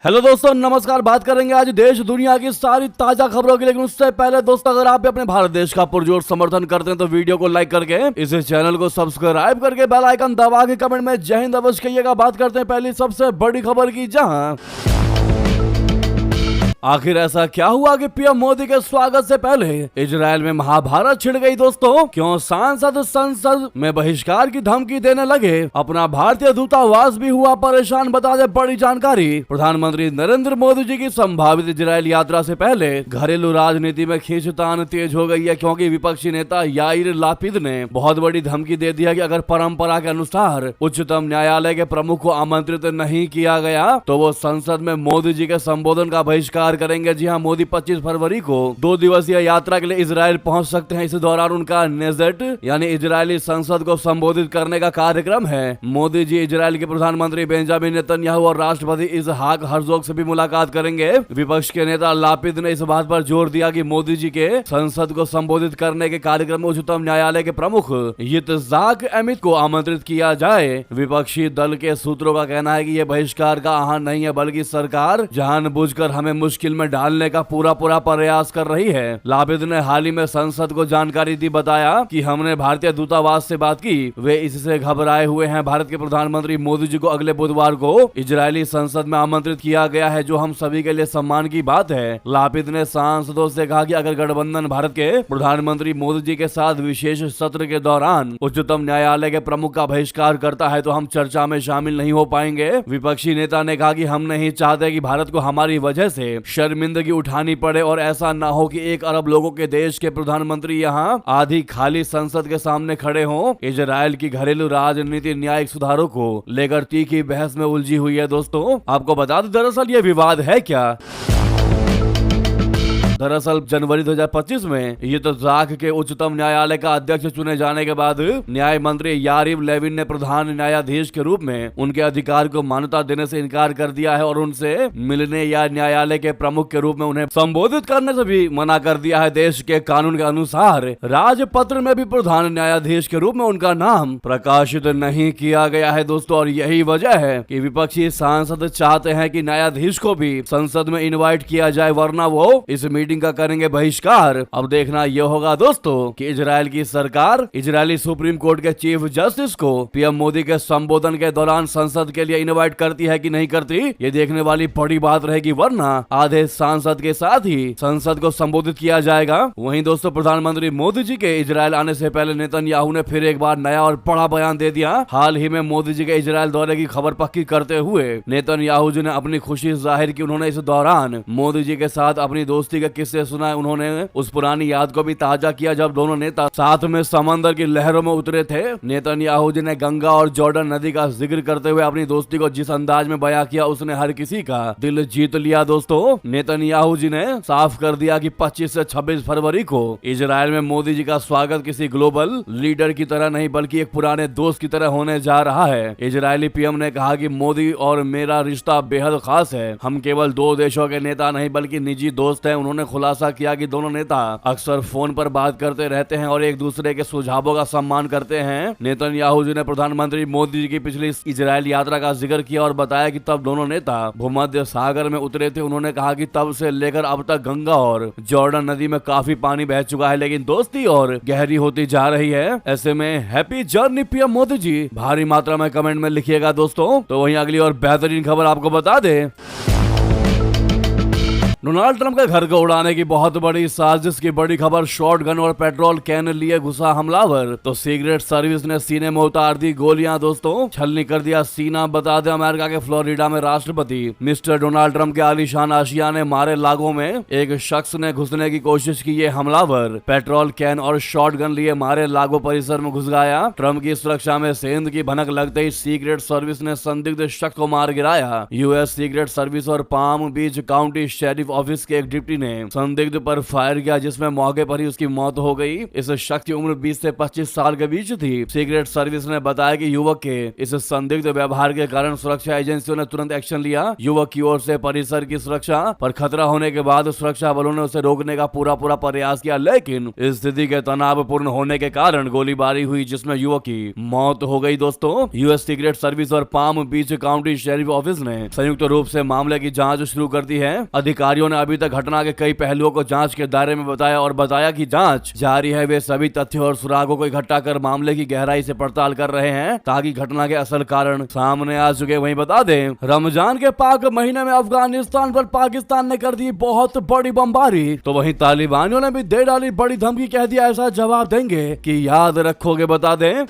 Hello दोस्तों, नमस्कार। बात करेंगे आज देश दुनिया की सारी ताजा खबरों की, लेकिन उससे पहले दोस्तों, अगर आप भी अपने भारत देश का पुरजोर समर्थन करते हैं तो वीडियो को लाइक करके इस चैनल को सब्सक्राइब करके बेल आइकन दबा के कमेंट में जय हिंद अवश्य कहिएगा। बात करते हैं पहली सबसे बड़ी खबर की, जहां आखिर ऐसा क्या हुआ कि पीएम मोदी के स्वागत से पहले इजराइल में महाभारत छिड़ गई। दोस्तों, क्यों सांसद संसद में बहिष्कार की धमकी देने लगे, अपना भारतीय दूतावास भी हुआ परेशान, बता दे बड़ी जानकारी। प्रधानमंत्री नरेंद्र मोदी जी की संभावित इजराइल यात्रा से पहले घरेलू राजनीति में खींचतान तेज हो गई है, क्योंकि विपक्षी नेता याइर लापिद ने बहुत बड़ी धमकी दे दी है कि अगर परंपरा के अनुसार उच्चतम न्यायालय के प्रमुख को आमंत्रित नहीं किया गया तो वो संसद में मोदी जी के संबोधन का बहिष्कार करेंगे। जी हां, मोदी 25 फरवरी को 2 दिवसीय यात्रा के लिए इजराइल पहुंच सकते हैं। इस दौरान उनका नेजेट यानी इजरायली संसद को संबोधित करने का कार्यक्रम है। मोदी जी इजराइल के प्रधानमंत्री बेंजामिन नेतन्याहू और राष्ट्रपति इसहाक हर्जोग से भी मुलाकात करेंगे। विपक्ष के नेता लापिद ने इस बात पर जोर दिया कि मोदी जी के संसद को संबोधित करने के कार्यक्रम में उच्चतम न्यायालय के प्रमुख इत्तेजाक अहमद को आमंत्रित किया जाए। विपक्षी दल के सूत्रों का कहना है कि यह बहिष्कार का आह्वान नहीं है, बल्कि सरकार जानबूझकर हमें मुश्किल में डालने का पूरा प्रयास कर रही है। लापिद ने हाल ही में संसद को जानकारी दी, बताया कि हमने भारतीय दूतावास से बात की, वे इससे घबराए हुए हैं। भारत के प्रधानमंत्री मोदी जी को अगले बुधवार को इजरायली संसद में आमंत्रित किया गया है, जो हम सभी के लिए सम्मान की बात है। लापिद ने सांसदों से कहा कि अगर गठबंधन भारत के प्रधानमंत्री मोदी जी के साथ विशेष सत्र के दौरान उच्चतम न्यायालय के प्रमुख का बहिष्कार करता है तो हम चर्चा में शामिल नहीं हो पाएंगे। विपक्षी नेता ने कहा कि हम नहीं चाहते कि भारत को हमारी वजह से शर्मिंदगी उठानी पड़े और ऐसा ना हो कि 1 अरब लोगों के देश के प्रधानमंत्री यहां आधी खाली संसद के सामने खड़े हों। इजराइल की घरेलू राजनीति न्यायिक सुधारों को लेकर तीखी बहस में उलझी हुई है। दोस्तों, आपको बता दें, दरअसल ये विवाद है क्या। दरअसल जनवरी 2025 में इत्तेजाक के उच्चतम न्यायालय का अध्यक्ष चुने जाने के बाद न्याय मंत्री यारिव लेविन ने प्रधान न्यायाधीश के रूप में उनके अधिकार को मान्यता देने से इनकार कर दिया है और उनसे मिलने या न्यायालय के प्रमुख के रूप में उन्हें संबोधित करने से भी मना कर दिया है। देश के कानून के अनुसार राजपत्र में भी प्रधान न्यायाधीश के रूप में उनका नाम प्रकाशित नहीं किया गया है। दोस्तों, और यही वजह है कि विपक्षी सांसद चाहते हैं कि न्यायाधीश को भी संसद में इन्वाइट किया जाए, वरना वो इस मीटिंग का करेंगे बहिष्कार। अब देखना यह होगा दोस्तों कि इजराइल की सरकार इजरायली सुप्रीम कोर्ट के चीफ जस्टिस को पीएम मोदी के संबोधन के दौरान संसद के लिए इनवाइट करती है कि नहीं करती, ये देखने वाली बड़ी बात रहेगी, वरना आधे सांसद के साथ ही संसद को संबोधित किया जाएगा। वहीं दोस्तों, प्रधानमंत्री मोदी जी के इजराइल आने से पहले नेतन्याहू ने फिर एक बार नया और बड़ा बयान दे दिया। हाल ही में मोदी जी के इजराइल दौरे की खबर पक्की करते हुए नेतन्याहू जी ने अपनी खुशी जाहिर की। उन्होंने इस दौरान मोदी जी के साथ अपनी दोस्ती के किस्से सुनाए। उन्होंने उस पुरानी याद को भी ताजा किया जब दोनों नेता साथ में समंदर की लहरों में उतरे थे। नेतन्याहू जी ने गंगा और जॉर्डन नदी का जिक्र करते हुए अपनी दोस्ती को जिस अंदाज में बयां किया, उसने हर किसी का दिल जीत लिया। दोस्तों, नेतन्याहू जी ने साफ कर दिया कि 25 से 26 फरवरी को इजराइल में मोदी जी का स्वागत किसी ग्लोबल लीडर की तरह नहीं, बल्कि एक पुराने दोस्त की तरह होने जा रहा है। इजरायली पीएम ने कहा कि मोदी और मेरा रिश्ता बेहद खास है। हम केवल 2 देशों के नेता नहीं बल्कि निजी दोस्त हैं। उन्होंने खुलासा किया कि दोनों नेता अक्सर फोन पर बात करते रहते हैं और एक दूसरे के सुझावों का सम्मान करते हैं। नेतन्याहू जी ने प्रधानमंत्री मोदी जी की पिछली इजराइल यात्रा का जिक्र किया और बताया कि तब दोनों नेता भूमध्य सागर में उतरे थे। उन्होंने कहा कि तब से लेकर अब तक गंगा और जॉर्डन नदी में काफी पानी बह चुका है, लेकिन दोस्ती और गहरी होती जा रही है। ऐसे में happy journey PM Modi ji भारी मात्रा में कमेंट में लिखिएगा। दोस्तों, तो वहीं अगली और बेहतरीन खबर आपको बता दे, डोनाल्ड ट्रंप के घर को उड़ाने की बहुत बड़ी साजिश की बड़ी खबर। शॉटगन और पेट्रोल कैन लिए घुसा हमलावर तो सीक्रेट सर्विस ने सीने में उतार दी गोलियां। दोस्तों, छलनी कर दिया सीना। बता दें, अमेरिका के फ्लोरिडा में राष्ट्रपति मिस्टर डोनाल्ड ट्रंप के आलीशान आशियाने मारे लागो में एक शख्स ने घुसने की कोशिश की। ये हमलावर पेट्रोल कैन और शॉटगन लिए मारे लागो परिसर में घुस गया। ट्रंप की सुरक्षा में सेंध की भनक लगते ही सीक्रेट सर्विस ने संदिग्ध शख्स को मार गिराया। यूएस सीक्रेट सर्विस और पाम बीच काउंटी शेरिफ ऑफिस के एक डिप्टी ने संदिग्ध पर फायर किया, जिसमें मौके पर ही उसकी मौत हो गई। इस शख्स की उम्र 20 से 25 साल के बीच थी। सीक्रेट सर्विस ने बताया कि युवक के इस संदिग्ध व्यवहार के कारण सुरक्षा एजेंसियों ने तुरंत एक्शन लिया। युवक की ओर से परिसर की सुरक्षा पर खतरा होने के बाद सुरक्षा बलों ने उसे रोकने का पूरा प्रयास किया, लेकिन स्थिति के तनावपूर्ण होने के कारण गोलीबारी हुई, जिसमें युवक की मौत हो गई। दोस्तों, यूएस सीक्रेट सर्विस और पाम बीच काउंटी शेरिफ ऑफिस ने संयुक्त रूप से मामले की जांच शुरू कर दी है। अधिकारियों ने अभी तक घटना के कई पहलुओं को जांच के दायरे में बताया कि जांच जारी है। वे सभी तथ्यों और सुरागों को इकट्ठा कर मामले की गहराई से पड़ताल कर रहे हैं, ताकि घटना के असल कारण सामने आ चुके। वहीं बता दें, रमजान के पाक महीने में अफगानिस्तान पर पाकिस्तान ने कर दी बहुत बड़ी बमबारी, तो वहीं तालिबानियों ने भी दे डाली बड़ी धमकी, कह दिया ऐसा जवाब देंगे कि याद रखोगे। बता दें,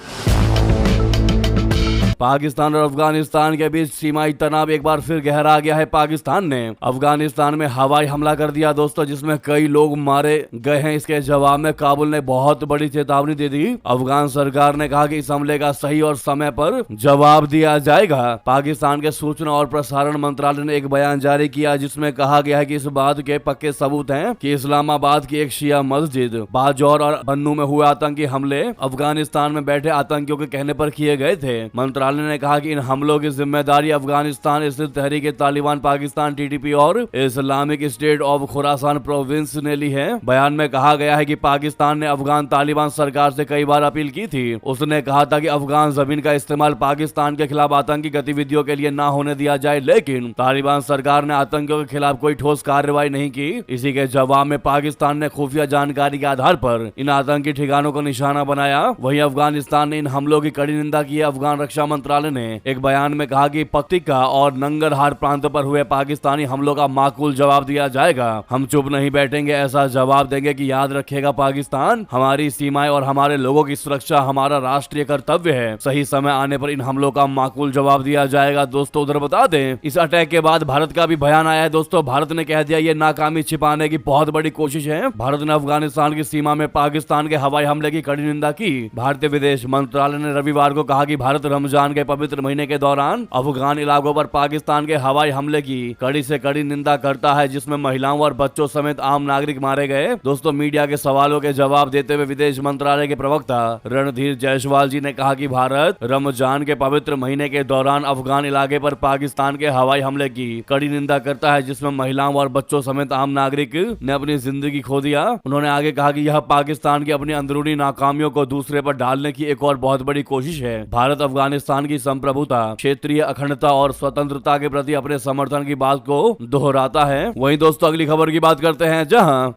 पाकिस्तान और अफगानिस्तान के बीच सीमाई तनाव एक बार फिर गहरा गया है। पाकिस्तान ने अफगानिस्तान में हवाई हमला कर दिया दोस्तों, जिसमें कई लोग मारे गए हैं। इसके जवाब में काबुल ने बहुत बड़ी चेतावनी दे दी। अफगान सरकार ने कहा कि इस हमले का सही और समय पर जवाब दिया जाएगा। पाकिस्तान के सूचना और प्रसारण मंत्रालय ने एक बयान जारी किया, जिसमें कहा गया है कि इस बात के पक्के सबूत हैं कि इस्लामाबाद की एक शिया मस्जिद बाजौर और बन्नू में हुए आतंकी हमले अफगानिस्तान में बैठे आतंकियों के कहने पर किए गए थे। मंत्रालय ने कहा कि इन हमलों की जिम्मेदारी अफगानिस्तान स्थित तहरीक तालिबान पाकिस्तान टीटीपी और Islamic state of Khorasan province ने ली है। बयान में कहा गया है कि पाकिस्तान ने अफगान तालिबान सरकार से कई बार अपील की थी। उसने कहा था कि अफगान जमीन का इस्तेमाल पाकिस्तान के खिलाफ आतंकी गतिविधियों के लिए न होने दिया जाए, लेकिन तालिबान सरकार ने आतंकियों के खिलाफ कोई ठोस कार्रवाई नहीं की। इसी के जवाब में पाकिस्तान ने खुफिया जानकारी के आधार पर इन आतंकी ठिकानों को निशाना बनाया। वहीं अफगानिस्तान ने इन हमलों की कड़ी निंदा की है। अफगान रक्षा मंत्रालय ने एक बयान में कहा कि पक्तिका और नंगरहार प्रांत पर हुए पाकिस्तानी हमलों का माकूल जवाब दिया जाएगा। हम चुप नहीं बैठेंगे, ऐसा जवाब देंगे कि याद रखेगा पाकिस्तान, हमारी सीमाएं और हमारे लोगों की सुरक्षा हमारा राष्ट्रीय कर्तव्य है। सही समय आने पर इन हमलों का माकूल जवाब दिया जाएगा। दोस्तों, उधर बता दें, इस अटैक के बाद भारत का भी बयान आया है। दोस्तों, भारत ने कह दिया ये नाकामी छिपाने की बहुत बड़ी कोशिश है। भारत ने अफगानिस्तान की सीमा में पाकिस्तान के हवाई हमले की कड़ी निंदा की। भारतीय विदेश मंत्रालय ने रविवार को कहा कि भारत रमजान के पवित्र महीने के दौरान अफगान इलाकों पर पाकिस्तान के हवाई हमले की कड़ी से कड़ी निंदा करता है, जिसमें महिलाओं और बच्चों समेत आम नागरिक मारे गए। दोस्तों, मीडिया के सवालों के जवाब देते हुए विदेश मंत्रालय के प्रवक्ता रणधीर जायसवाल जी ने कहा कि भारत रमजान के पवित्र महीने के दौरान अफगान इलाके पर पाकिस्तान के हवाई हमले की कड़ी निंदा करता है, जिसमें महिलाओं और बच्चों समेत आम नागरिक ने अपनी जिंदगी खो दिया। उन्होंने आगे कहा कि यह पाकिस्तान की अपनी अंदरूनी नाकामियों को दूसरे पर डालने की एक और बहुत बड़ी कोशिश है। भारत अफगानिस्तान की संप्रभुता, क्षेत्रीय अखंडता और स्वतंत्रता के प्रति अपने समर्थन की बात को दोहराता है। वहीं दोस्तों, अगली खबर की बात करते हैं, जहां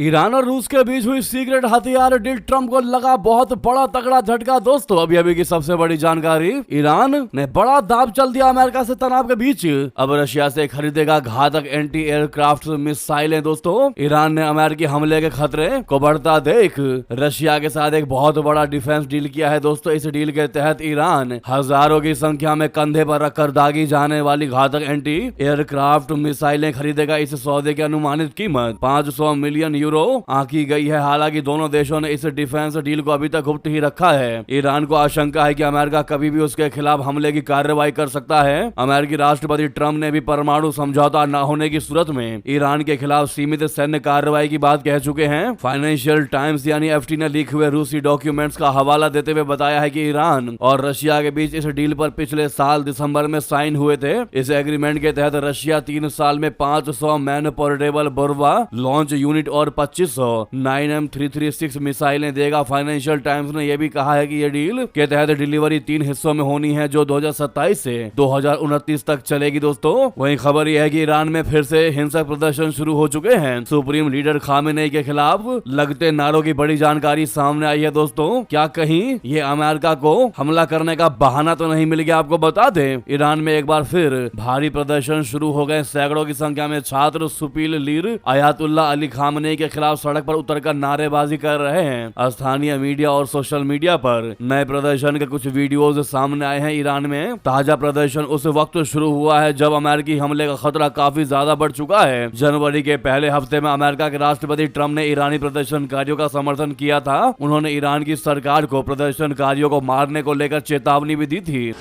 ईरान और रूस के बीच हुई सीक्रेट हथियार डील ट्रंप को लगा बहुत बड़ा तगड़ा झटका। दोस्तों, अभी की सबसे बड़ी जानकारी, ईरान ने बड़ा दाव चल दिया अमेरिका से तनाव के बीच। अब रशिया से खरीदेगा घातक एंटी एयरक्राफ्ट मिसाइलें। दोस्तों, ईरान ने अमेरिकी हमले के खतरे को बढ़ता देख रशिया के साथ एक बहुत बड़ा डिफेंस डील किया है। दोस्तों, इस डील के तहत ईरान हजारों की संख्या में कंधे पर रखकर दागी जाने वाली घातक एंटी एयरक्राफ्ट मिसाइलें खरीदेगा। इस सौदे की अनुमानित कीमत 500 मिलियन यूरो आंकी गई है। हालांकि दोनों देशों ने इस डिफेंस डील को अभी तक गुप्त ही रखा है। ईरान को आशंका है कि अमेरिका कभी भी उसके खिलाफ हमले की कार्रवाई कर सकता है। अमेरिकी राष्ट्रपति ट्रंप ने भी परमाणु समझौता न होने की सूरत में ईरान के खिलाफ सीमित सैन्य कार्रवाई की बात कह चुके हैं। फाइनेंशियल टाइम्स यानी एफटी ने लीक हुए रूसी डॉक्यूमेंट्स का हवाला देते हुए बताया है कि ईरान और रशिया के बीच इस डील पर पिछले साल दिसंबर में साइन हुए थे। इस एग्रीमेंट के तहत रशिया 3 साल में 500 मैन पोर्टेबल बुरवा लॉन्च यूनिट और 2500 9M336 मिसाइलें देगा। फाइनेंशियल टाइम्स ने यह भी कहा है कि यह डील के तहत डिलीवरी 3 हिस्सों में होनी है, जो 2027 से 2029 तक चलेगी। दोस्तों, वही खबर यह है कि ईरान में फिर से हिंसक प्रदर्शन शुरू हो चुके हैं। सुप्रीम लीडर खामेनेई के खिलाफ लगते नारों की बड़ी जानकारी सामने आई है। दोस्तों, क्या कहीं ये अमेरिका को हमला करने का बहाना तो नहीं मिल गया? आपको बता दें, ईरान में एक बार फिर भारी प्रदर्शन शुरू हो गए। सैकड़ों की संख्या में छात्र सुपील लीर अयातुल्ला अली खामेनेई के खिलाफ सड़क पर उतरकर नारेबाजी कर रहे हैं। स्थानीय मीडिया और सोशल मीडिया पर नए प्रदर्शन के कुछ वीडियोस सामने आए हैं। ईरान में ताजा प्रदर्शन उस वक्त शुरू हुआ है जब अमेरिकी हमले का खतरा काफी ज्यादा बढ़ चुका है। जनवरी के पहले हफ्ते में अमेरिका के राष्ट्रपति ट्रंप ने ईरानी प्रदर्शनकारियों का समर्थन किया था। उन्होंने ईरान की सरकार को प्रदर्शनकारियों को मारने को लेकर चेतावनी भी दी थी।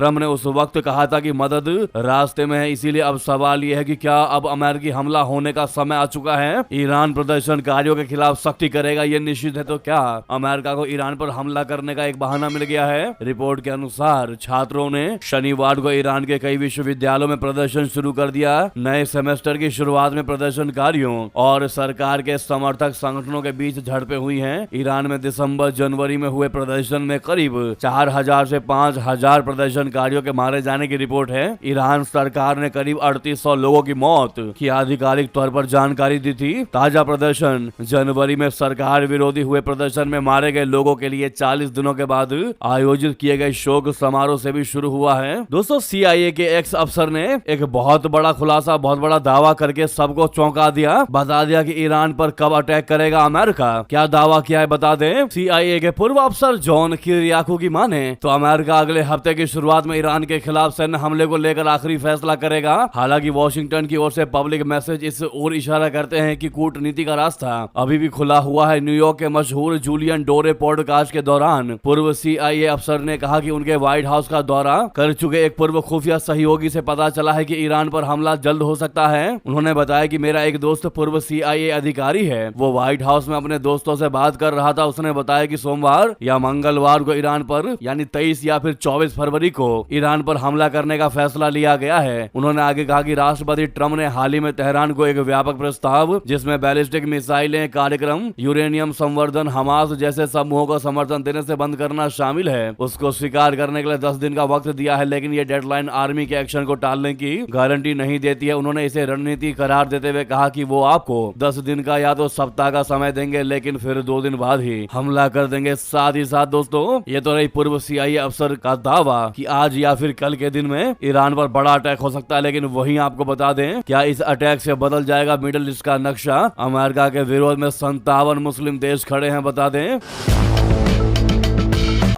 ट्रम्प ने उस वक्त कहा था कि मदद रास्ते में है, इसीलिए अब सवाल यह है कि क्या अब अमेरिकी हमला होने का समय आ चुका है। ईरान प्रदर्शनकारियों के खिलाफ सख्ती करेगा, ये निश्चित है। तो क्या अमेरिका को ईरान पर हमला करने का एक बहाना मिल गया है? रिपोर्ट के अनुसार छात्रों ने शनिवार को ईरान के कई विश्वविद्यालयों में प्रदर्शन शुरू कर दिया। नए सेमेस्टर की शुरुआत में प्रदर्शनकारियों और सरकार के समर्थक संगठनों के बीच झड़पें हुई हैं। ईरान में दिसंबर जनवरी में हुए प्रदर्शन में करीब 4000 से 5000 प्रदर्शनकारियों के मारे जाने की रिपोर्ट है। ईरान सरकार ने करीब 3800 लोगों की मौत की आधिकारिक तौर पर जानकारी दी थी। ताजा प्रदर्शन जनवरी में सरकार विरोधी हुए प्रदर्शन में मारे गए लोगों के लिए 40 दिनों के बाद आयोजित किए गए शोक समारोह से भी शुरू हुआ है। दोस्तों, CIA के एक्स अफसर ने एक बहुत बड़ा खुलासा, बहुत बड़ा दावा करके सबको चौंका दिया। बता दिया कि ईरान पर कब अटैक करेगा अमेरिका। क्या दावा किया है बता दें। CIA के पूर्व अफसर जॉन किरियाकू की माने तो अमेरिका अगले हफ्ते की शुरुआत में ईरान के खिलाफ सैन्य हमले को लेकर आखिरी फैसला करेगा। हालांकि वॉशिंगटन की ओर से पब्लिक मैसेज इस ओर इशारा करते हैं कि कूटनीति का रास्ता अभी भी खुला हुआ है। न्यूयॉर्क के मशहूर जूलियन डोरे पॉडकास्ट के दौरान पूर्व CIA अफसर ने कहा कि उनके व्हाइट हाउस का दौरा कर चुके एक पूर्व खुफिया सहयोगी से पता चला है कि ईरान पर हमला जल्द हो सकता है। उन्होंने बताया कि मेरा एक दोस्त पूर्व CIA अधिकारी है, वो व्हाइट हाउस में अपने दोस्तों से बात कर रहा था। उसने बताया कि सोमवार या मंगलवार को ईरान पर यानी 23 या फिर 24 फरवरी को ईरान पर हमला करने का फैसला लिया गया है। उन्होंने आगे कहा कि राष्ट्रपति ट्रंप ने हाल ही में तेहरान को एक व्यापक प्रस्ताव जिसमें बैलिस्टिक मिसाइलें कार्यक्रम, यूरेनियम संवर्धन, हमास जैसे समूहों को समर्थन देने से बंद करना शामिल है, उसको स्वीकार करने के लिए 10 दिन का वक्त दिया है। लेकिन ये डेडलाइन आर्मी के एक्शन को टालने की गारंटी नहीं देती है। उन्होंने इसे रणनीति करार देते हुए कहा कि वो आपको 10 दिन का या तो सप्ताह का समय देंगे, लेकिन फिर 2 दिन बाद ही हमला कर देंगे। साथ ही साथ दोस्तों, ये तो रही पूर्व CIA अफसर का दावा कि आज या फिर कल के दिन में ईरान पर बड़ा अटैक हो सकता है। लेकिन वहीं आपको बता दें, क्या इस अटैक से बदल जाएगा मिडिल ईस्ट का नक्शा? अमेरिका के विरोध में 57 मुस्लिम देश खड़े हैं, बता दें।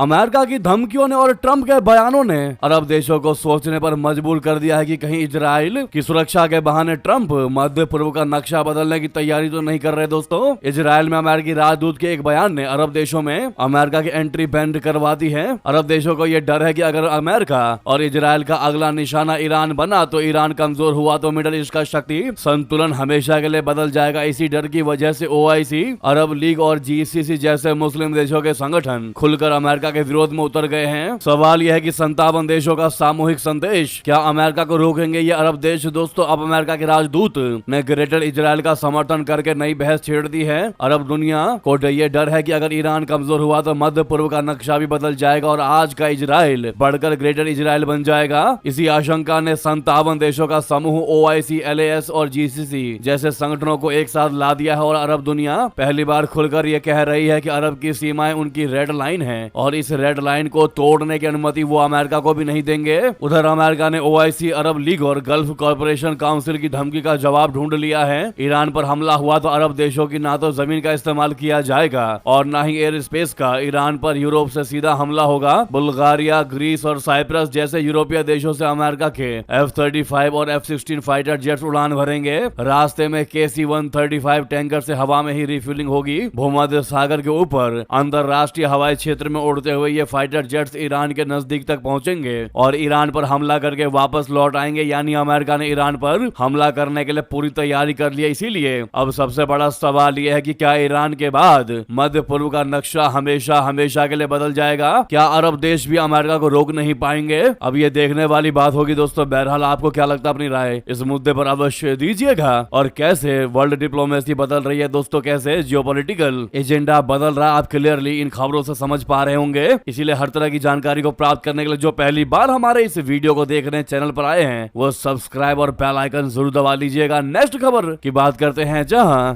अमेरिका की धमकियों ने और ट्रंप के बयानों ने अरब देशों को सोचने पर मजबूर कर दिया है कि कहीं इजराइल की सुरक्षा के बहाने ट्रंप मध्य पूर्व का नक्शा बदलने की तैयारी तो नहीं कर रहे। दोस्तों, इजराइल में अमेरिकी राजदूत के एक बयान ने अरब देशों में अमेरिका की एंट्री बैंड करवा दी है। अरब देशों को यह डर है कि अगर अमेरिका और इजराइल का अगला निशाना ईरान बना तो ईरान कमजोर हुआ तो मिडिल ईस्ट का शक्ति संतुलन हमेशा के लिए बदल जाएगा। इसी डर की वजह से OIC, अरब लीग और GCC जैसे मुस्लिम देशों के संगठन खुलकर अमेरिका के विरोध में उतर गए हैं। सवाल यह है कि 57 देशों का सामूहिक संदेश क्या अमेरिका को रोकेंगे ये अरब देश? दोस्तों, अब अमेरिका के राजदूत ने ग्रेटर इजराइल का समर्थन करके नई बहस छेड़ दी है। अरब दुनिया को ये डर है कि अगर ईरान कमजोर हुआ तो मध्य पूर्व का नक्शा भी बदल जाएगा और आज का इजराइल बढ़कर ग्रेटर इजराइल बन जाएगा। इसी आशंका ने 57 देशों का समूह OIC, LAS और GCC जैसे संगठनों को एक साथ ला दिया है और अरब दुनिया पहली बार खुलकर ये कह रही है कि अरब की सीमाएं उनकी रेड लाइन है और इस रेड लाइन को तोड़ने की अनुमति वो अमेरिका को भी नहीं देंगे। उधर अमेरिका ने OIC, अरब लीग और गल्फ कॉर्पोरेशन काउंसिल की धमकी का जवाब ढूंढ लिया है। ईरान पर हमला हुआ तो अरब देशों की ना तो जमीन का इस्तेमाल किया जाएगा और ना ही एयर स्पेस का। ईरान पर यूरोप से सीधा हमला होगा। बुल्गारिया, ग्रीस और साइप्रस जैसे यूरोपीय देशों से अमेरिका के F-35 और F-16 फाइटर जेट्स उड़ान भरेंगे। रास्ते में KC-135 टैंकर से हवा में ही रिफ्यूलिंग होगी। भूमध्य सागर के ऊपर अंतरराष्ट्रीय हवाई क्षेत्र में उड़ते हुए ये फाइटर जेट्स ईरान के नजदीक तक पहुंचेंगे और ईरान पर हमला करके वापस लौट आएंगे। यानी अमेरिका ने ईरान पर हमला करने के लिए पूरी तैयारी कर ली है। इसीलिए अब सबसे बड़ा सवाल यह है कि क्या ईरान के बाद मध्य पूर्व का नक्शा हमेशा हमेशा के लिए बदल जाएगा? क्या अरब देश भी अमेरिका को रोक नहीं पाएंगे? अब ये देखने वाली बात होगी दोस्तों। बहरहाल आपको क्या लगता है, अपनी राय इस मुद्दे पर अवश्य दीजिएगा। और कैसे वर्ल्ड डिप्लोमेसी बदल रही है दोस्तों, कैसे जियोपॉलिटिकल एजेंडा बदल रहा है, आप क्लियरली इन खबरों से समझ पा रहे होंगे। इसीलिए हर तरह की जानकारी को प्राप्त करने के लिए जो पहली बार हमारे इस वीडियो को देख रहे हैं, चैनल पर आए हैं, वो सब्सक्राइब और बेल आइकन जरूर दबा लीजिएगा। नेक्स्ट खबर की बात करते हैं, जहां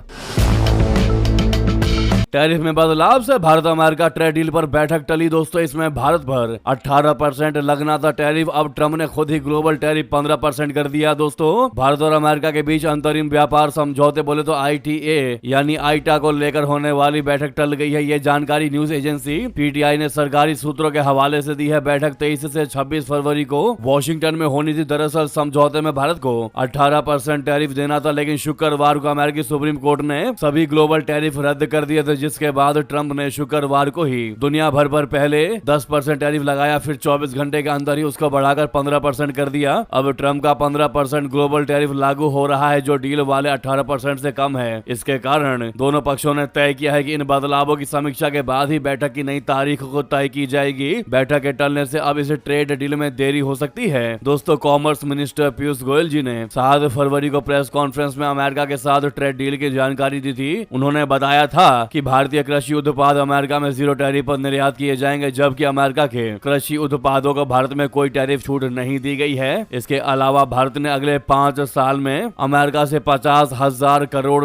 टैरिफ में बदलाव से भारत अमेरिका ट्रेड डील पर बैठक टली। दोस्तों, इसमें भारत पर 18% लगना था टैरिफ, अब ट्रंप ने खुद ही ग्लोबल टैरिफ 15% कर दिया। दोस्तों, भारत और अमेरिका के बीच अंतरिम व्यापार समझौते बोले तो ITA यानी आईटा को लेकर होने वाली बैठक टल गई है। ये जानकारी न्यूज एजेंसी PTI ने सरकारी सूत्रों के हवाले से दी है। बैठक 23 से 26 फरवरी को वॉशिंगटन में होनी थी। दरअसल समझौते में भारत को 18% टैरिफ देना था, लेकिन शुक्रवार को अमेरिकी सुप्रीम कोर्ट ने सभी ग्लोबल टैरिफ रद्द कर दिए थे, जिसके बाद ट्रंप ने शुक्रवार को ही दुनिया भर पर पहले 10% टैरिफ लगाया, फिर 24 घंटे के अंदर ही उसको बढ़ाकर 15% कर दिया। अब ट्रंप का 15% ग्लोबल टैरिफ लागू हो रहा है, जो डील वाले 18% से कम है। इसके कारण दोनों पक्षों ने तय किया है कि इन बदलावों की समीक्षा के बाद ही बैठक की नई तारीख को तय की जाएगी। बैठक के टलने से अब इस ट्रेड डील में देरी हो सकती है। दोस्तों, कॉमर्स मिनिस्टर पीयूष गोयल जी ने 7 फरवरी को प्रेस कॉन्फ्रेंस में अमेरिका के साथ ट्रेड डील की जानकारी दी थी। उन्होंने बताया था कि भारतीय कृषि उत्पाद अमेरिका में 0 टैरिफ पर निर्यात किए जाएंगे, जबकि अमेरिका के कृषि उत्पादों को भारत में कोई टैरिफ छूट नहीं दी गई है। इसके अलावा भारत ने अगले 5 साल में अमेरिका से $50,000 करोड़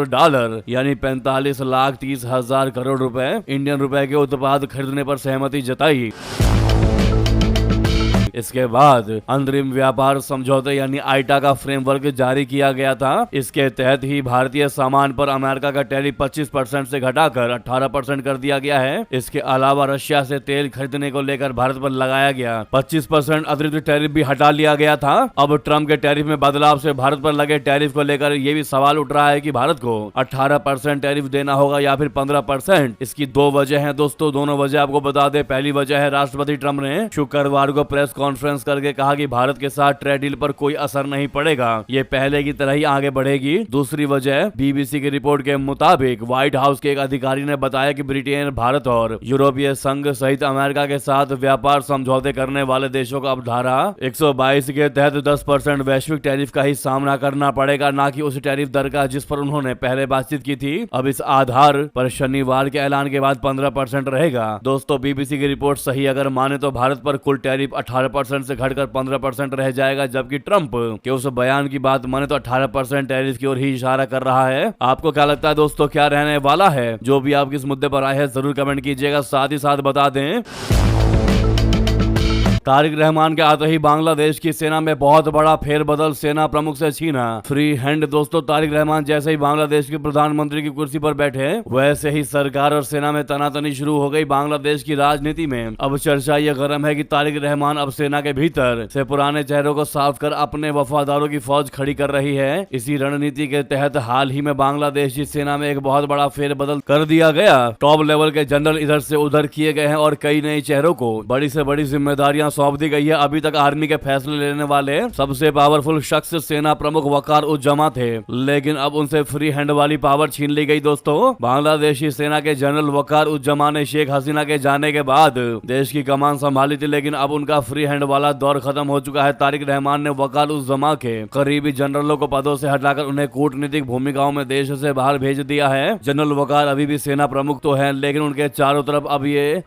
यानी 45,30,000 करोड़ रुपए इंडियन रुपए के उत्पाद खरीदने पर सहमति जताई। इसके बाद अंतरिम व्यापार समझौते यानी आइटा का फ्रेमवर्क जारी किया गया था। इसके तहत ही भारतीय सामान पर अमेरिका का टैरिफ 25% से घटाकर 18% कर दिया गया है। इसके अलावा रशिया से तेल खरीदने को लेकर भारत पर लगाया गया 25% अतिरिक्त टैरिफ भी हटा लिया गया था। अब ट्रंप के टैरिफ में बदलाव से भारत पर लगे टैरिफ को लेकर ये भी सवाल उठ रहा है कि भारत को 18% टैरिफ देना होगा या फिर 15%। इसकी 2 वजह है दोस्तों, दोनों वजह आपको बता दे। पहली वजह है, राष्ट्रपति ट्रंप ने शुक्रवार को प्रेस कॉन्फ्रेंस करके कहा कि भारत के साथ ट्रेड डील पर कोई असर नहीं पड़ेगा, ये पहले की तरह ही आगे बढ़ेगी। दूसरी वजह, बीबीसी की रिपोर्ट के मुताबिक व्हाइट हाउस के एक अधिकारी ने बताया कि ब्रिटेन, भारत और यूरोपीय संघ सहित अमेरिका के साथ व्यापार समझौते करने वाले देशों को अब धारा 122 के तहत 10% वैश्विक टैरिफ का ही सामना करना पड़ेगा, ना कि उस टैरिफ दर का जिस पर उन्होंने पहले बातचीत की थी। अब इस आधार पर शनिवार के ऐलान के बाद 15% रहेगा। दोस्तों, बीबीसी की रिपोर्ट सही अगर माने तो भारत पर कुल टैरिफ 18% से घटकर 15% रह जाएगा, जबकि ट्रंप के उस बयान की बात माने तो 18% टैरिफ की ओर ही इशारा कर रहा है। आपको क्या लगता है दोस्तों, क्या रहने वाला है? जो भी आप किस मुद्दे पर आए हैं जरूर कमेंट कीजिएगा, साथ ही साथ बता दें तारिक रहमान के आते ही बांग्लादेश की सेना में बहुत बड़ा फेरबदल, सेना प्रमुख से छीना फ्री हैंड। दोस्तों, तारिक रहमान जैसे ही बांग्लादेश के प्रधानमंत्री की कुर्सी पर बैठे, वैसे ही सरकार और सेना में तनातनी शुरू हो गई। बांग्लादेश की राजनीति में अब चर्चा ये गर्म है कि तारिक रहमान अब सेना के भीतर से पुराने चेहरों को साफ कर अपने वफादारों की फौज खड़ी कर रही है। इसी रणनीति के तहत हाल ही में बांग्लादेशी सेना में एक बहुत बड़ा फेरबदल कर दिया गया। टॉप लेवल के जनरल इधर से उधर किए गए हैं और कई नए चेहरों को बड़ी से बड़ी जिम्मेदारियां सौंप दी गई है। अभी तक आर्मी के फैसले लेने वाले सबसे पावरफुल शख्स सेना प्रमुख वकार उज जमा थे, लेकिन अब उनसे फ्री हैंड वाली पावर छीन ली गई। दोस्तों, बांग्लादेशी सेना के जनरल वकार उज जमा ने शेख हसीना के जाने के बाद देश की कमान संभाली थी, लेकिन अब उनका फ्री हैंड वाला दौर खत्म हो चुका है। तारिक रहमान ने वकार उज जमा के करीबी जनरलों को पदों से हटाकर उन्हें कूटनीतिक भूमिकाओं में देश से बाहर भेज दिया है। जनरल वकार अभी भी सेना प्रमुख तो है, लेकिन उनके चारों तरफ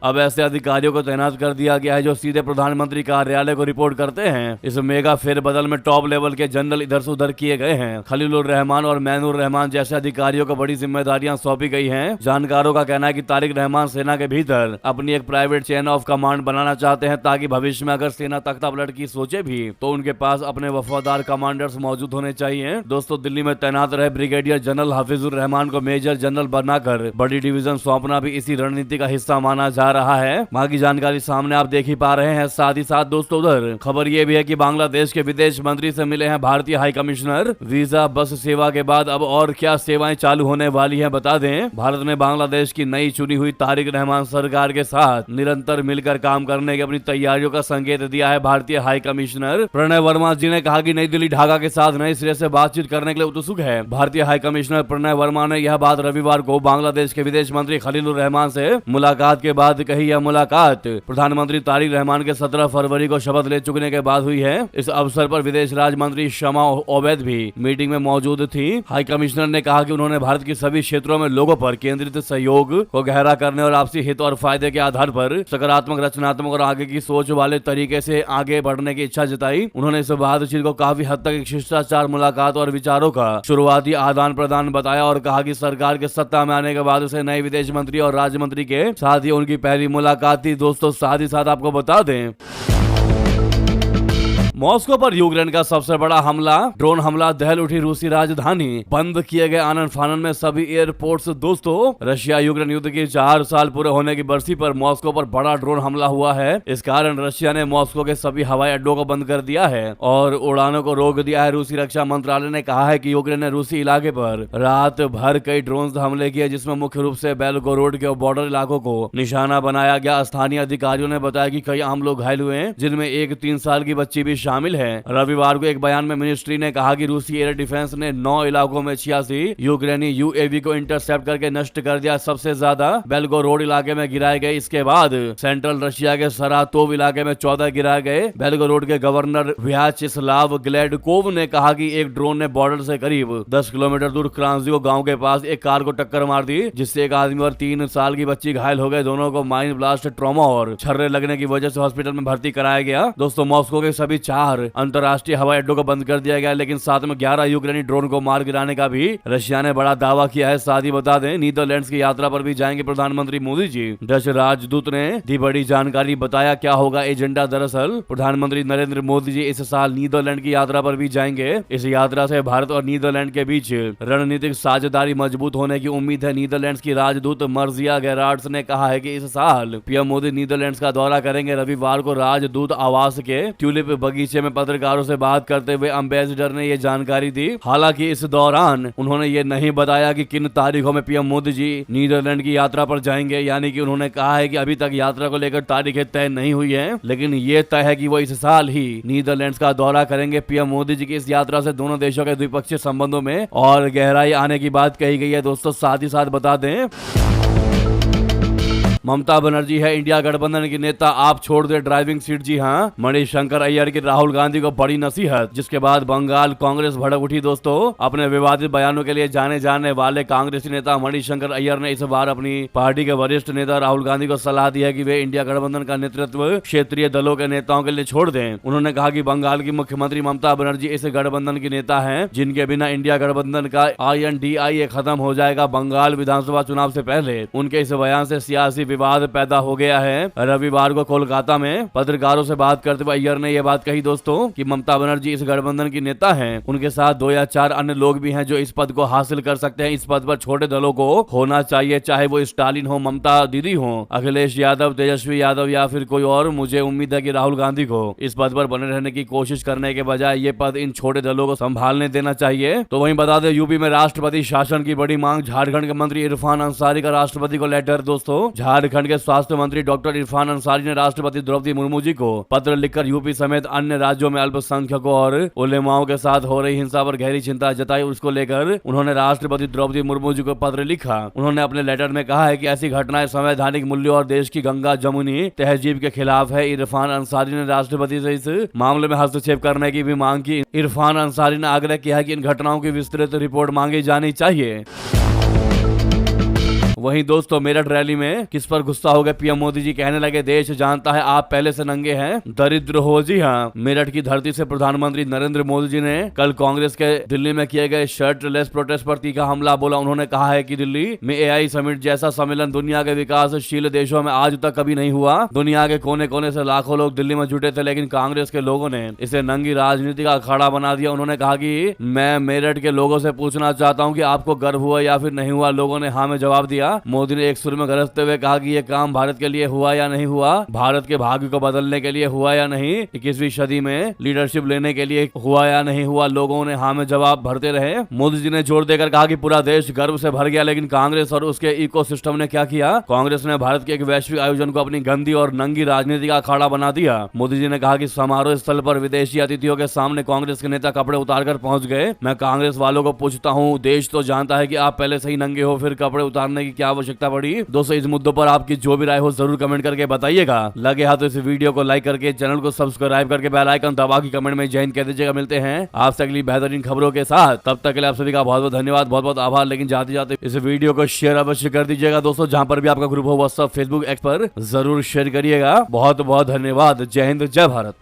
अब ऐसे अधिकारियों को तैनात कर दिया गया है जो सीधे प्रधानमंत्री कार्यालय को रिपोर्ट करते हैं। इस मेगा फेरबदल में टॉप लेवल के जनरल इधर से उधर किए गए हैं। खलीलुर रहमान और मैनूर रहमान जैसे अधिकारियों को बड़ी जिम्मेदारियां सौंपी गई हैं। जानकारों का कहना है कि तारिक रहमान सेना के भीतर अपनी एक प्राइवेट चेन ऑफ कमांड बनाना चाहते हैं, ताकि भविष्य में अगर सेना तख्ता पलट की सोचे भी तो उनके पास अपने वफादार कमांडर्स मौजूद होने चाहिए। दोस्तों, दिल्ली में तैनात रहे ब्रिगेडियर जनरल हफीजुर रहमान को मेजर जनरल बनाकर बड़ी डिवीजन सौंपना भी इसी रणनीति का हिस्सा माना जा रहा है। बाकी जानकारी सामने आप देख ही पा रहे हैं। साथ ही साथ दोस्तों, उधर खबर ये भी है कि बांग्लादेश के विदेश मंत्री से मिले हैं भारतीय हाई कमिश्नर। वीजा बस सेवा के बाद अब और क्या सेवाएं चालू होने वाली हैं बता दें। भारत ने बांग्लादेश की नई चुनी हुई तारिक रहमान सरकार के साथ निरंतर मिलकर काम करने की अपनी तैयारियों का संकेत दिया है। भारतीय हाई कमिश्नर प्रणय वर्मा जी ने कहा कि नई दिल्ली ढाका के साथ नए सिरे से बातचीत करने के लिए उत्सुक है। भारतीय हाई कमिश्नर प्रणय वर्मा ने यह बात रविवार को बांग्लादेश के विदेश मंत्री खलीलुर रहमान से मुलाकात के बाद कही। यह मुलाकात प्रधानमंत्री तारिक रहमान के 17 फरवरी को शपथ ले चुकने के बाद हुई है। इस अवसर पर विदेश राज्य मंत्री शमा ओबैद भी मीटिंग में मौजूद थी। हाई कमिश्नर ने कहा कि उन्होंने भारत की सभी क्षेत्रों में लोगों पर केंद्रित सहयोग को गहरा करने और आपसी हित और फायदे के आधार पर सकारात्मक, रचनात्मक और आगे की सोच वाले तरीके से आगे बढ़ने की इच्छा जताई। उन्होंने इस बातचीत को काफी हद तक एक शिष्टाचार मुलाकात और विचारों का शुरुआती आदान प्रदान बताया और कहा कि सरकार के सत्ता में आने के बाद उसे नए विदेश मंत्री और राज्य मंत्री के साथ ही उनकी पहली मुलाकात थी। दोस्तों, साथ ही साथ आपको बता दें मॉस्को पर यूक्रेन का सबसे बड़ा हमला, ड्रोन हमला, दहल उठी रूसी राजधानी, बंद किए गए आनन फानन में सभी एयरपोर्ट्स। दोस्तों, रशिया यूक्रेन युद्ध की 4 साल पूरे होने की बरसी पर मॉस्को पर बड़ा ड्रोन हमला हुआ है। इस कारण रशिया ने मॉस्को के सभी हवाई अड्डों को बंद कर दिया है और उड़ानों को रोक दिया है। रूसी रक्षा मंत्रालय ने कहा है कि यूक्रेन ने रूसी इलाके पर रात भर कई ड्रोन हमले किए, जिसमें मुख्य रूप से बेलगोरोड के बॉर्डर इलाकों को निशाना बनाया गया। स्थानीय अधिकारियों ने बताया कि कई आम लोग घायल हुए हैं, जिनमें एक 3 साल की बच्ची भी शामिल है। रविवार को एक बयान में मिनिस्ट्री ने कहा कि रूसी एयर डिफेंस ने 9 इलाकों में 86 यूक्रेनी यूएवी को इंटरसेप्ट करके नष्ट कर दिया। सबसे ज्यादा बेलगोरोड इलाके में गिराए गए। इसके बाद सेंट्रल रशिया के सरातोव इलाके में 14 गिराए गए। बेलगोरोड के गवर्नर व्याचेस्लाव ग्लेडकोव ने कहा कि एक ड्रोन ने बॉर्डर से करीब 10 किलोमीटर दूर क्रांजियो गांव के पास एक कार को टक्कर मार दी, जिससे एक आदमी और 3 साल की बच्ची घायल हो गए। दोनों को माइंड ब्लास्ट ट्रॉमा और छर्रे लगने की वजह से हॉस्पिटल में भर्ती कराया गया। दोस्तों, मॉस्को के सभी 4 अंतर्राष्ट्रीय हवाई अड्डों को बंद कर दिया गया, लेकिन साथ में 11 यूक्रेनी ड्रोन को मार गिराने का भी रशिया ने बड़ा दावा किया है। साथ ही बता दें, नीदरलैंड्स की यात्रा पर भी जाएंगे प्रधानमंत्री मोदी जी। डच राजदूत ने दी बड़ी जानकारी, बताया क्या होगा एजेंडा। दरअसल प्रधानमंत्री नरेंद्र मोदी जी इस साल नीदरलैंड की यात्रा पर भी जाएंगे। इस यात्रा से भारत और नीदरलैंड के बीच रणनीतिक साझेदारी मजबूत होने की उम्मीद है। नीदरलैंड्स की राजदूत मर्जिया गेरार्ड्स ने कहा है कि इस साल पीएम मोदी नीदरलैंड्स का दौरा करेंगे। रविवार को राजदूत आवास के ट्यूलिप बगीचे में पत्रकारों से बात करते हुए एम्बेसडर ने ये जानकारी दी। हालांकि इस दौरान उन्होंने ये नहीं बताया कि किन तारीखों में पीएम मोदी जी नीदरलैंड की यात्रा पर जाएंगे। यानी कि उन्होंने कहा है कि अभी तक यात्रा को लेकर तारीखें तय नहीं हुई है, लेकिन ये तय है कि वो इस साल ही नीदरलैंड्स का दौरा करेंगे। पीएम मोदी जी की इस यात्रा से दोनों देशों के द्विपक्षीय संबंधों में और गहराई आने की बात कही गई है। दोस्तों, साथ ही साथ बता दें, ममता बनर्जी है इंडिया गठबंधन की नेता, आप छोड़ दे ड्राइविंग सीट। जी हाँ, मणिशंकर अय्यर की राहुल गांधी को बड़ी नसीहत, जिसके बाद बंगाल कांग्रेस भड़क उठी। दोस्तों, अपने विवादित बयानों के लिए जाने जाने वाले कांग्रेसी नेता मणिशंकर अय्यर ने इस बार अपनी पार्टी के वरिष्ठ नेता राहुल गांधी को सलाह दी है कि वे इंडिया गठबंधन का नेतृत्व क्षेत्रीय दलों के नेताओं के लिए छोड़ दें। उन्होंने कहा कि बंगाल की मुख्यमंत्री ममता बनर्जी इस गठबंधन की नेता है, जिनके बिना इंडिया गठबंधन का INDIA खत्म हो जाएगा। बंगाल विधानसभा चुनाव से पहले उनके इस बयान से सियासी विवाद पैदा हो गया है। रविवार को कोलकाता में पत्रकारों से बात करते हुए अय्यर ने यह बात कही दोस्तों कि ममता बनर्जी इस गठबंधन की नेता हैं। उनके साथ 2 या 4 अन्य लोग भी हैं जो इस पद को हासिल कर सकते हैं। इस पद पर छोटे दलों को होना चाहिए, चाहे वो स्टालिन हो, ममता दीदी हो, अखिलेश यादव, तेजस्वी यादव या फिर कोई और। मुझे उम्मीद है कि राहुल गांधी को इस पद पर बने रहने की कोशिश करने के बजाय ये पद इन छोटे दलों को संभालने देना चाहिए। तो वहीं बता दें, यूपी में राष्ट्रपति शासन की बड़ी मांग, झारखंड के मंत्री इरफान अंसारी का राष्ट्रपति को लेटर। दोस्तों, झारखंड के स्वास्थ्य मंत्री डॉक्टर इरफान अंसारी ने राष्ट्रपति द्रौपदी मुर्मू जी को पत्र लिखकर यूपी समेत अन्य राज्यों में अल्पसंख्यकों और उलेमाओं के साथ हो रही हिंसा पर गहरी चिंता जताई। उसको लेकर उन्होंने राष्ट्रपति द्रौपदी मुर्मू जी को पत्र लिखा। उन्होंने अपने लेटर में कहा है कि ऐसी घटनाएं संवैधानिक मूल्यों और देश की गंगा जमुनी तहजीब के खिलाफ है। इरफान अंसारी ने राष्ट्रपति से इस मामले में हस्तक्षेप करने की भी मांग की। इरफान अंसारी ने आग्रह किया है कि इन घटनाओं की विस्तृत रिपोर्ट मांगी जानी चाहिए। वहीं दोस्तों, मेरठ रैली में किस पर गुस्सा हो गए पीएम मोदी जी, कहने लगे देश जानता है आप पहले से नंगे हैं, दरिद्र हो। जी हाँ, मेरठ की धरती से प्रधानमंत्री नरेंद्र मोदी जी ने कल कांग्रेस के दिल्ली में किए गए शर्टलेस प्रोटेस्ट पर तीखा हमला बोला। उन्होंने कहा है कि दिल्ली में AI समिट जैसा सम्मेलन दुनिया के विकासशील देशों में आज तक कभी नहीं हुआ। दुनिया के कोने कोने से लाखों लोग दिल्ली में जुटे थे, लेकिन कांग्रेस के लोगों ने इसे नंगी राजनीति का अखाड़ा बना दिया। उन्होंने कहा कि मैं मेरठ के लोगों से पूछना चाहता हूँ कि आपको गर्व हुआ या फिर नहीं हुआ। लोगों ने हाँ में जवाब दिया। मोदी ने एक सुर में गरजते हुए कहा कि यह काम भारत के लिए हुआ या नहीं हुआ, भारत के भाग्य को बदलने के लिए हुआ या नहीं, 21वीं सदी में लीडरशिप लेने के लिए हुआ या नहीं हुआ। लोगों ने हाँ में जवाब भरते रहे। मोदी जी ने जोर देकर कहा कि पूरा देश गर्व से भर गया, लेकिन कांग्रेस और उसके इकोसिस्टम ने क्या किया? कांग्रेस ने भारत के एक वैश्विक आयोजन को अपनी गंदी और नंगी राजनीति का अखाड़ा बना दिया। मोदी जी ने कहा कि समारोह स्थल पर विदेशी अतिथियों के सामने कांग्रेस के नेता कपड़े उतारकर पहुंच गए। मैं कांग्रेस वालों को पूछता हूं, देश तो जानता है कि आप पहले से ही नंगे हो, फिर कपड़े उतारने की क्या आवश्यकता पड़ी? दोस्तों, इस मुद्दों पर आपकी जो भी राय हो जरूर कमेंट करके बताइएगा। लगे हाथ तो इस वीडियो को लाइक करके चैनल को सब्सक्राइब करके बेल आइकन दबा के कमेंट में जय हिंद कह दीजिएगा। मिलते हैं आपसे अगली बेहतरीन खबरों के साथ। तब तक के लिए आप सभी का बहुत बहुत धन्यवाद, बहुत बहुत आभार। लेकिन जाते जाते इस वीडियो को शेयर अवश्य कर दीजिएगा दोस्तों। जहां पर भी आपका ग्रुप हो व्हाट्सएप, फेसबुक, एक्स पर जरूर शेयर करिएगा। बहुत बहुत धन्यवाद। जय हिंद, जय भारत।